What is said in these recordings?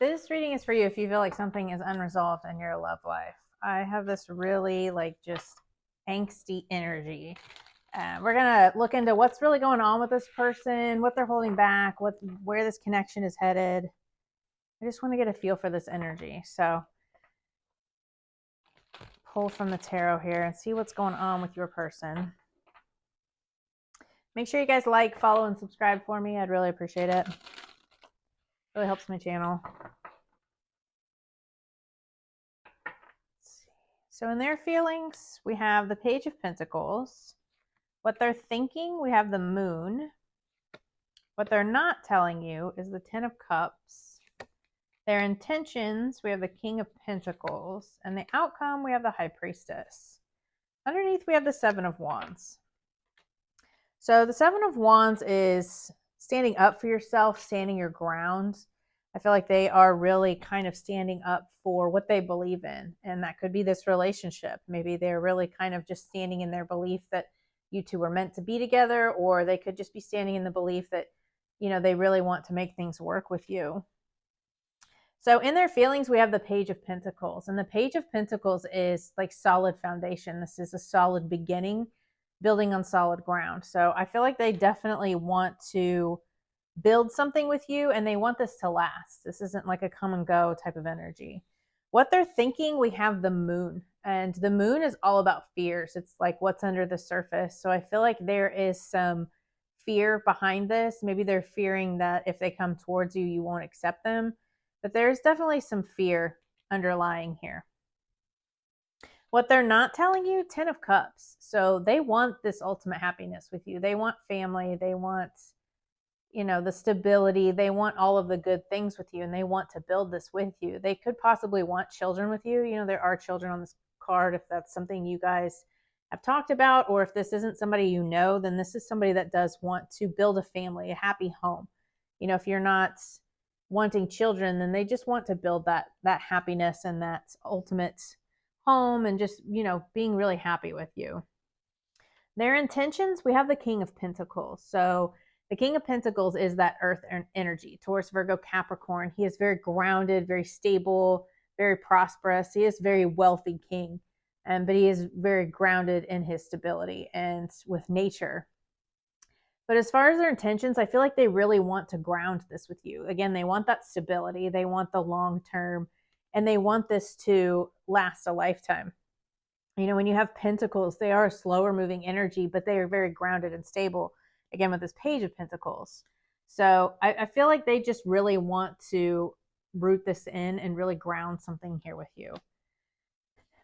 This reading is for you if you feel like something is unresolved in your love life. I have this really just angsty energy. We're gonna look into what's really going on with this person, what they're holding back, where this connection is headed. I just want to get a feel for this energy. So pull from the tarot here and see what's going on with your person. Make sure you guys like, follow, and subscribe for me. I'd really appreciate it. Really helps my channel. So in their feelings, we have the Page of Pentacles. What they're thinking, we have the Moon. What they're not telling you is the Ten of Cups. Their intentions, we have the King of Pentacles. And the outcome, we have the High Priestess. Underneath, we have the Seven of Wands. So the Seven of Wands is standing up for yourself, standing your ground. I feel like they are really kind of standing up for what they believe in. And that could be this relationship. Maybe they're really kind of just standing in their belief that you two were meant to be together, or they could just be standing in the belief that, they really want to make things work with you. So in their feelings, we have the Page of Pentacles. And the Page of Pentacles is like solid foundation. This is a solid beginning, building on solid ground. So I feel like they definitely want to build something with you, and they want this to last. This isn't like a come and go type of energy. What they're thinking, we have the Moon, and the Moon is all about fears. It's like what's under the surface. So I feel like there is some fear behind this. Maybe they're fearing that if they come towards you, you won't accept them, but there's definitely some fear underlying here. What they're not telling you, Ten of Cups. So they want this ultimate happiness with you. They want family. They want the stability. They want all of the good things with you, and they want to build this with you. They could possibly want children with you. There are children on this card. If that's something you guys have talked about, or if this isn't somebody then this is somebody that does want to build a family, a happy home. If you're not wanting children, then they just want to build that happiness and that ultimate home, and just, being really happy with you. Their intentions, we have the King of Pentacles. So the King of Pentacles is that earth energy, Taurus, Virgo, Capricorn. He is very grounded, very stable, very prosperous. He is a very wealthy king, but he is very grounded in his stability and with nature. But as far as their intentions, I feel like they really want to ground this with you. Again, they want that stability. They want the long term, and they want this to last a lifetime. When you have pentacles, they are a slower moving energy, but they are very grounded and stable. Again, with this Page of Pentacles. So I feel like they just really want to root this in and really ground something here with you.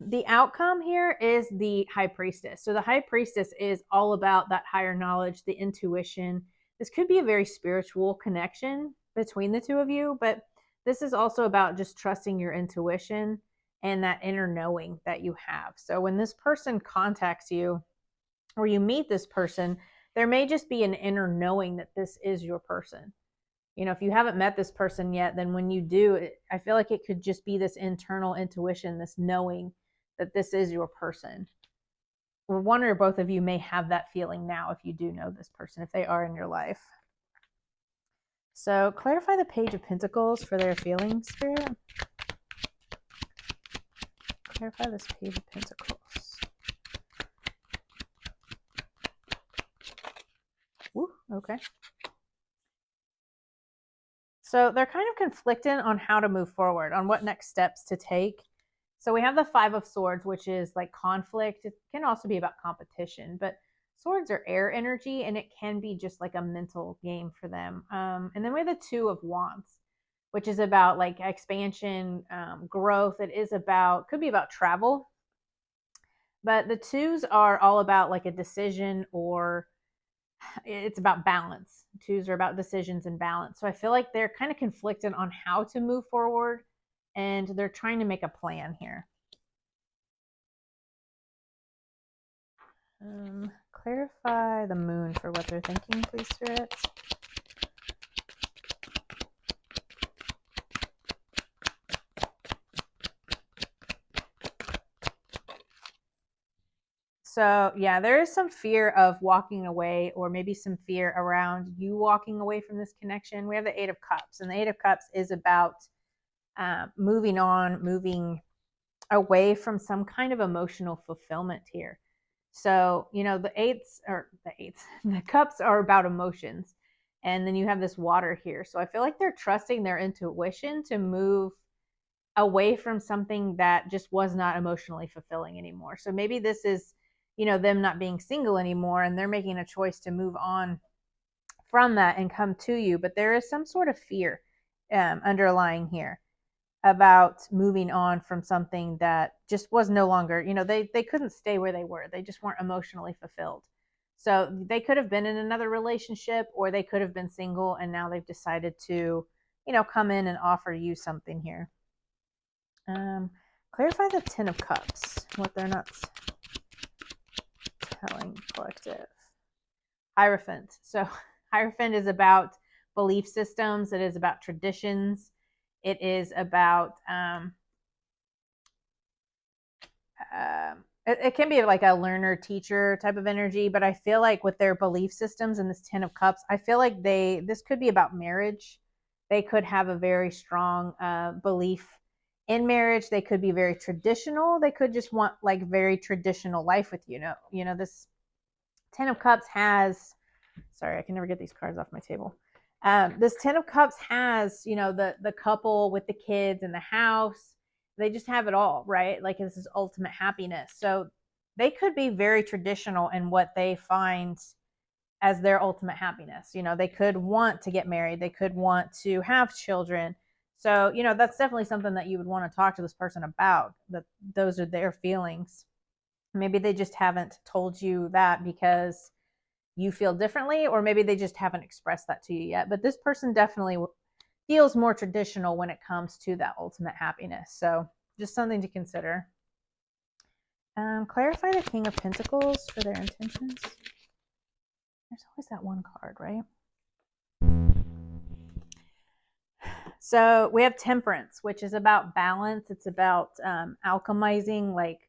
The outcome here is the High Priestess. So the High Priestess is all about that higher knowledge, the intuition. This could be a very spiritual connection between the two of you, but this is also about just trusting your intuition and that inner knowing that you have. So when this person contacts you, or you meet this person, there may just be an inner knowing that this is your person. If you haven't met this person yet, then when you do, I feel like it could just be this internal intuition, this knowing that this is your person. Or one or both of you may have that feeling now if you do know this person, if they are in your life. So clarify the Page of Pentacles for their feelings, Spirit. Clarify this Page of Pentacles. Ooh, okay. So they're kind of conflicted on how to move forward, on what next steps to take. So we have the Five of Swords, which is like conflict. It can also be about competition, but swords are air energy, and it can be just like a mental game for them. And then we have the Two of Wands, which is about like expansion, growth. Could be about travel. But the twos are all about like a decision, or it's about balance. Twos are about decisions and balance. So I feel like they're kind of conflicted on how to move forward, and they're trying to make a plan here. Clarify the Moon for what they're thinking, please, Spirit. So yeah, there is some fear of walking away, or maybe some fear around you walking away from this connection. We have the Eight of Cups, and the Eight of Cups is about moving on, moving away from some kind of emotional fulfillment here. So, the cups are about emotions. And then you have this water here. So I feel like they're trusting their intuition to move away from something that just was not emotionally fulfilling anymore. So maybe this is, them not being single anymore and they're making a choice to move on from that and come to you. But there is some sort of fear underlying here about moving on from something that just was no longer, they couldn't stay where they were. They just weren't emotionally fulfilled. So they could have been in another relationship or they could have been single and now they've decided to, come in and offer you something here. Clarify the Ten of Cups, what they're not telling collective. Hierophant. So Hierophant is about belief systems. It is about traditions. It is about it can be like a learner teacher type of energy, but I feel like with their belief systems and this Ten of Cups, I feel like this could be about marriage. They could have a very strong belief in marriage. They could be very traditional. They could just want like very traditional life with this Ten of Cups has, sorry, I can never get these cards off my table. This Ten of Cups has, the couple with the kids and the house. They just have it all, right? Like this is ultimate happiness. So they could be very traditional in what they find as their ultimate happiness. They could want to get married. They could want to have children. So, that's definitely something that you would want to talk to this person about, that those are their feelings. Maybe they just haven't told you that because you feel differently, or maybe they just haven't expressed that to you yet. But this person definitely feels more traditional when it comes to that ultimate happiness. So just something to consider. Clarify the King of Pentacles for their intentions. There's always that one card, right? So we have Temperance, which is about balance. It's about alchemizing, like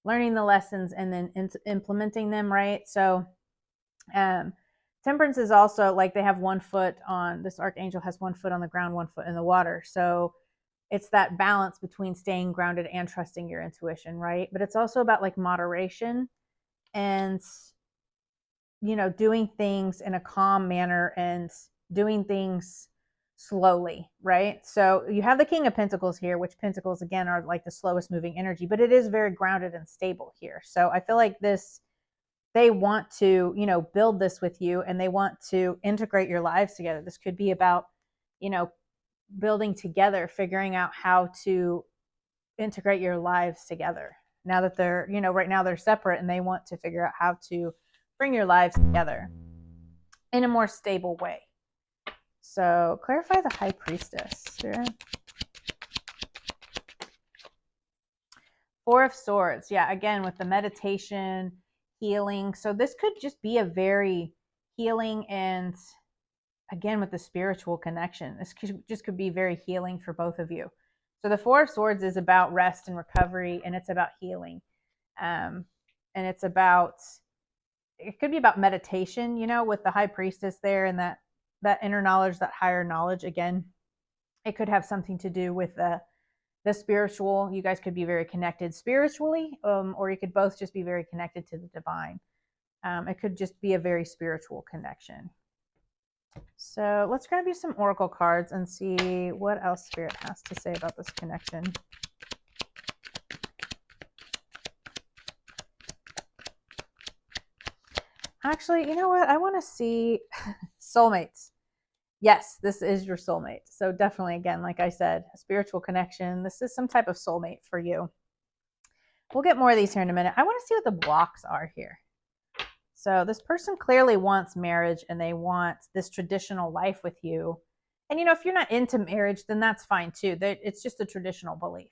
learning the lessons and then implementing them, right? So Temperance is also like they have one foot on, this archangel has one foot on the ground, one foot in the water. So it's that balance between staying grounded and trusting your intuition, right? But it's also about like moderation and, doing things in a calm manner and doing things slowly, right? So you have the King of Pentacles here, which Pentacles again are like the slowest moving energy, but it is very grounded and stable here. So I feel like they want to, build this with you and they want to integrate your lives together. This could be about, building together, figuring out how to integrate your lives together. Now that they're, right now they're separate and they want to figure out how to bring your lives together in a more stable way. So clarify the High Priestess. Sarah. Four of Swords. Yeah, again, with the meditation, healing. So this could just be a very healing and, again, with the spiritual connection. This could be very healing for both of you. So the Four of Swords is about rest and recovery, and it's about healing. And it could be about meditation, with the High Priestess there and that inner knowledge, that higher knowledge. Again, it could have something to do with the spiritual. You guys could be very connected spiritually, or you could both just be very connected to the divine. It could just be a very spiritual connection. So let's grab you some oracle cards and see what else Spirit has to say about this connection. Actually, you know what? I want to see soulmates. Yes, this is your soulmate. So definitely, again, like I said, a spiritual connection. This is some type of soulmate for you. We'll get more of these here in a minute. I want to see what the blocks are here. So this person clearly wants marriage and they want this traditional life with you. And, if you're not into marriage, then that's fine too. It's just a traditional belief.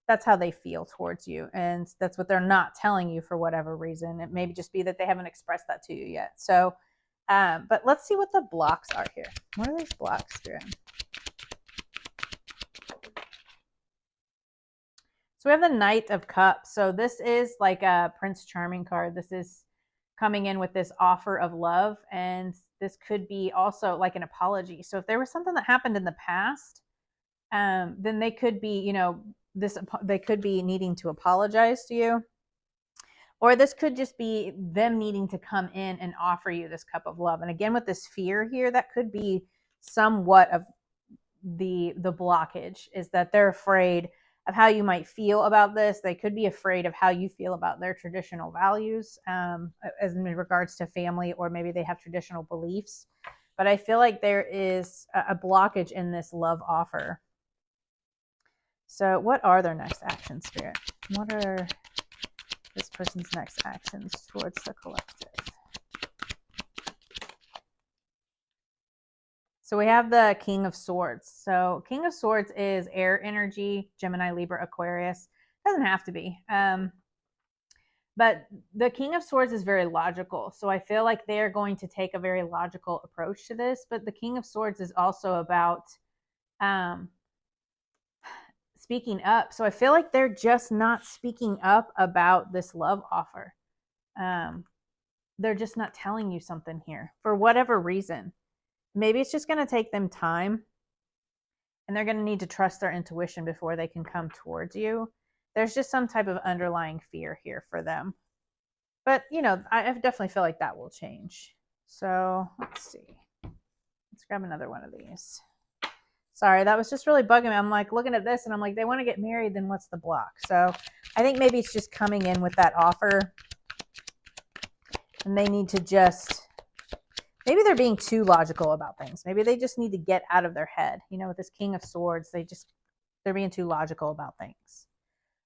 That's how they feel towards you. And that's what they're not telling you for whatever reason. It may just be that they haven't expressed that to you yet. So, but let's see what the blocks are here. What are these blocks doing? So we have the Knight of Cups. So this is like a Prince Charming card. This is coming in with this offer of love. And this could be also like an apology. So if there was something that happened in the past, then they could be, you know, they could be needing to apologize to you. Or this could just be them needing to come in and offer you this cup of love. And again, with this fear here, that could be somewhat of the blockage, is that they're afraid of how you might feel about this. They could be afraid of how you feel about their traditional values, as in regards to family, or maybe they have traditional beliefs. But I feel like there is a blockage in this love offer. So what are their next actions, Spirit? What are this person's next actions towards the collective? So we have the King of Swords. So King of Swords is air energy, Gemini, Libra, Aquarius. Doesn't have to be. But the King of Swords is very logical. So I feel like they're going to take a very logical approach to this. But the King of Swords is also about speaking up. So I feel like they're just not speaking up about this love offer. They're just not telling you something here for whatever reason. Maybe it's just going to take them time, and they're going to need to trust their intuition before they can come towards you. There's just some type of underlying fear here for them. But, you know, I definitely feel like that will change. So let's see. Let's grab another one of these. Sorry, that was just really bugging me. I'm like looking at this and I'm like, they want to get married, then what's the block? So I think maybe it's just coming in with that offer, and they need to just, maybe they're being too logical about things. Maybe they just need to get out of their head. You know, with this King of Swords, they're being too logical about things.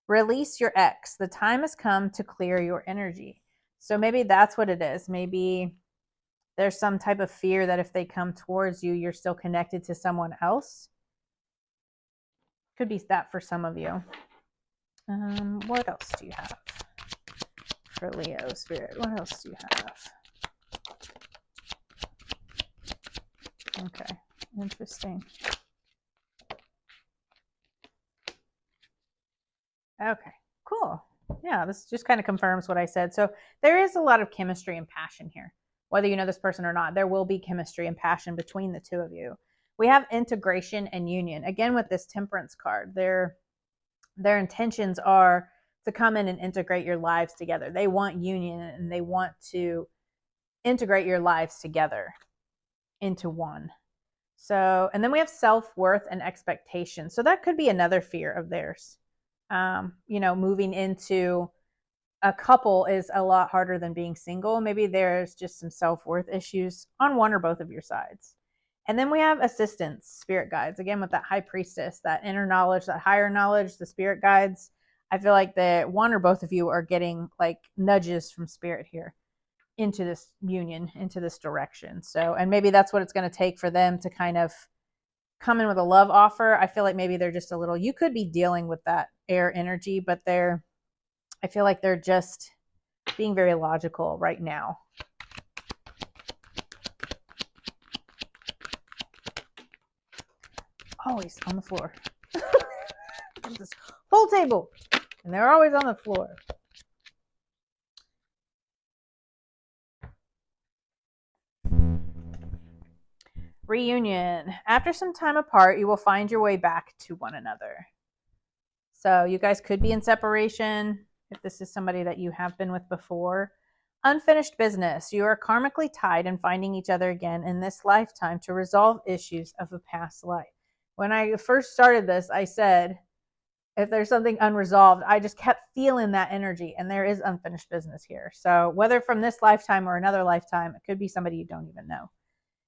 Release your ex. The time has come to clear your energy. So maybe that's what it is. Maybe there's some type of fear that if they come towards you, you're still connected to someone else. Could be that for some of you. What else do you have for Leo, Spirit? What else do you have? Okay, interesting. Okay, cool. Yeah, this just kind of confirms what I said. So there is a lot of chemistry and passion here. Whether you know this person or not, there will be chemistry and passion between the two of you. We have integration and union. Again, with this Temperance card, their intentions are to come in and integrate your lives together. They want union, and they want to integrate your lives together into one. So, and then we have self-worth and expectation. So that could be another fear of theirs. You know, moving into a couple is a lot harder than being single. Maybe there's just some self-worth issues on one or both of your sides. And then we have assistants, spirit guides. Again, with that High Priestess, that inner knowledge, that higher knowledge, the spirit guides. I feel like that one or both of you are getting like nudges from spirit here into this union, into this direction. So, and maybe that's what it's going to take for them to kind of come in with a love offer. I feel like maybe they're just a little, you could be dealing with that air energy, but I feel like they're just being very logical right now. Always on the floor. This whole table, and they're always on the floor. Reunion. After some time apart, you will find your way back to one another. So you guys could be in separation if this is somebody that you have been with before. Unfinished business. You are karmically tied and finding each other again in this lifetime to resolve issues of a past life. When I first started this, I said, if there's something unresolved, I just kept feeling that energy, and there is unfinished business here. So whether from this lifetime or another lifetime, it could be somebody you don't even know.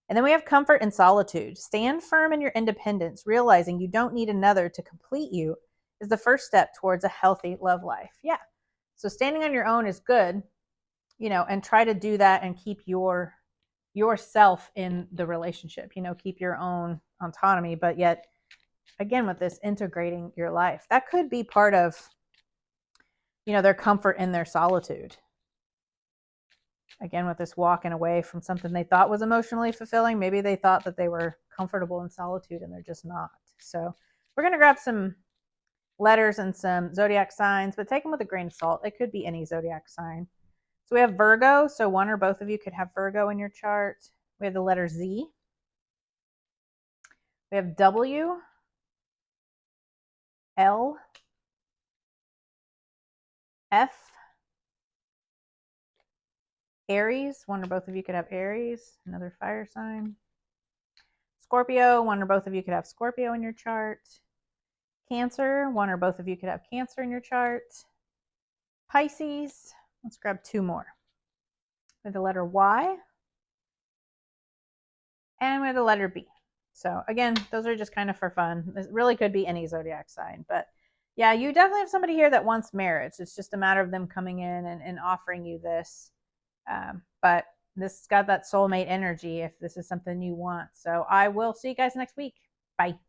And then we have comfort and solitude. Stand firm in your independence, realizing you don't need another to complete you is the first step towards a healthy love life. Yeah. So standing on your own is good, you know, and try to do that and keep yourself in the relationship, you know, keep your own autonomy, but yet again, with this integrating your life, that could be part of, you know, their comfort in their solitude. Again, with this walking away from something they thought was emotionally fulfilling, maybe they thought that they were comfortable in solitude and they're just not. So we're going to grab some letters and some zodiac signs, but take them with a grain of salt. It could be any zodiac sign. So we have Virgo. So one or both of you could have Virgo in your chart. We have the letter Z. We have W. L, F, Aries, one or both of you could have Aries, another fire sign. Scorpio, one or both of you could have Scorpio in your chart. Cancer, one or both of you could have Cancer in your chart. Pisces, let's grab two more. With the letter Y and with the letter B. So again, those are just kind of for fun. It really could be any zodiac sign, but yeah, you definitely have somebody here that wants marriage. It's just a matter of them coming in and offering you this. But this has got that soulmate energy if this is something you want. So I will see you guys next week. Bye.